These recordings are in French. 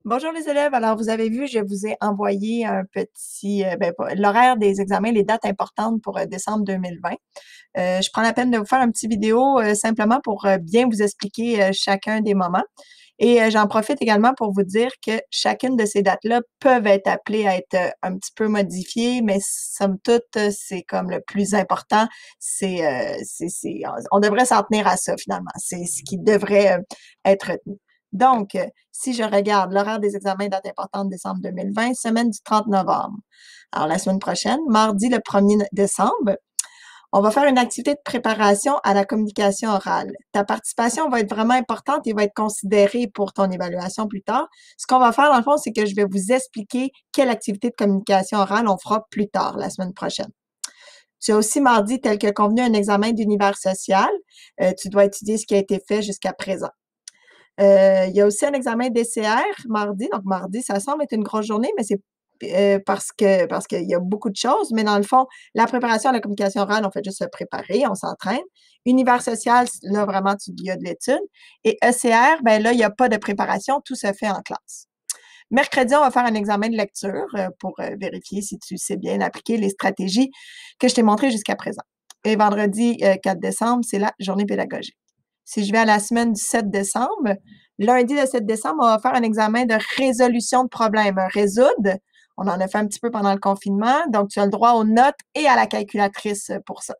Bonjour les élèves. Alors, vous avez vu, je vous ai envoyé un petit, l'horaire des examens, les dates importantes pour décembre 2020. Je prends la peine de vous faire un petit vidéo simplement pour bien vous expliquer chacun des moments. Et j'en profite également pour vous dire que chacune de ces dates-là peuvent être appelées à être un petit peu modifiées, mais somme toute, c'est comme le plus important. On devrait s'en tenir à ça finalement. C'est ce qui devrait être retenu. Donc, si je regarde l'horaire des examens date importante décembre 2020, semaine du 30 novembre. Alors, la semaine prochaine, mardi le 1er décembre, on va faire une activité de préparation à la communication orale. Ta participation va être vraiment importante et va être considérée pour ton évaluation plus tard. Ce qu'on va faire, dans le fond, c'est que je vais vous expliquer quelle activité de communication orale on fera plus tard, la semaine prochaine. Tu as aussi mardi, tel que convenu, un examen d'univers social. Tu dois étudier ce qui a été fait jusqu'à présent. Il y a aussi un examen DCR mardi. Donc, mardi, ça semble être une grosse journée, mais c'est parce qu'il y a beaucoup de choses. Mais dans le fond, la préparation à la communication orale, on fait juste se préparer, on s'entraîne. Univers social, là, vraiment, il y a de l'étude. Et ECR, ben là, il n'y a pas de préparation, tout se fait en classe. Mercredi, on va faire un examen de lecture pour vérifier si tu sais bien appliquer les stratégies que je t'ai montrées jusqu'à présent. Et vendredi 4 décembre, c'est la journée pédagogique. Si je vais à la semaine du 7 décembre, lundi le 7 décembre, on va faire un examen de résolution de problèmes. Résoudre, on en a fait un petit peu pendant le confinement, donc tu as le droit aux notes et à la calculatrice pour ça.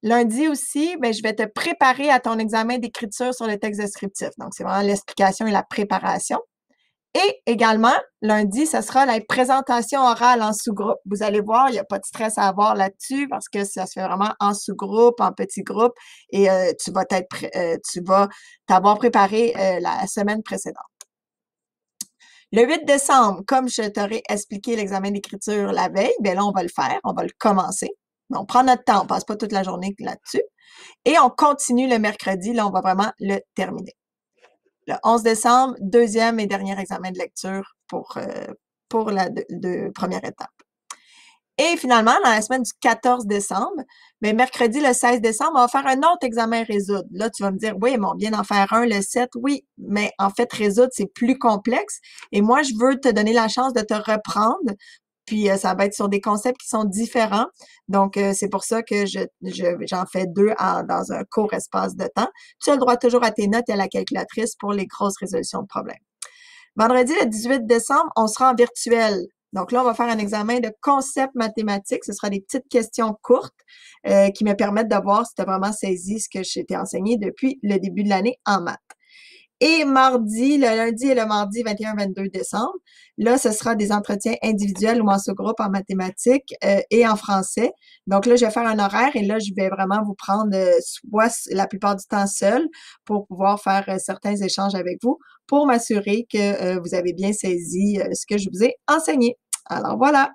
Lundi aussi, ben, je vais te préparer à ton examen d'écriture sur le texte descriptif. Donc, c'est vraiment l'explication et la préparation. Et également, lundi, ce sera la présentation orale en sous-groupe. Vous allez voir, il n'y a pas de stress à avoir là-dessus parce que ça se fait vraiment en sous-groupe, en petits groupes et tu vas t'avoir préparé la semaine précédente. Le 8 décembre, comme je t'aurais expliqué l'examen d'écriture la veille, bien là, on va le faire, on va le commencer. On prend notre temps, on ne passe pas toute la journée là-dessus. Et on continue le mercredi, là, on va vraiment le terminer. Le 11 décembre, deuxième et dernier examen de lecture pour la première étape. Et finalement, dans la semaine du 14 décembre, mais mercredi, le 16 décembre, on va faire un autre examen résoudre. Là, tu vas me dire, oui, mais on vient d'en faire un le 7, oui, mais en fait, résoudre, c'est plus complexe. Et moi, je veux te donner la chance de te reprendre. Puis, ça va être sur des concepts qui sont différents. Donc, c'est pour ça que j'en fais deux dans un court espace de temps. Tu as le droit toujours à tes notes et à la calculatrice pour les grosses résolutions de problèmes. Vendredi, le 18 décembre, on sera en virtuel. Donc là, on va faire un examen de concepts mathématiques. Ce sera des petites questions courtes qui me permettent de voir si tu as vraiment saisi ce que je t'ai enseigné depuis le début de l'année en maths. Et mardi, le lundi et le mardi 21-22 décembre, là, ce sera des entretiens individuels ou en sous-groupe en mathématiques et en français. Donc là, je vais faire un horaire et là, je vais vraiment vous prendre soit la plupart du temps seul pour pouvoir faire certains échanges avec vous pour m'assurer que vous avez bien saisi ce que je vous ai enseigné. Alors voilà.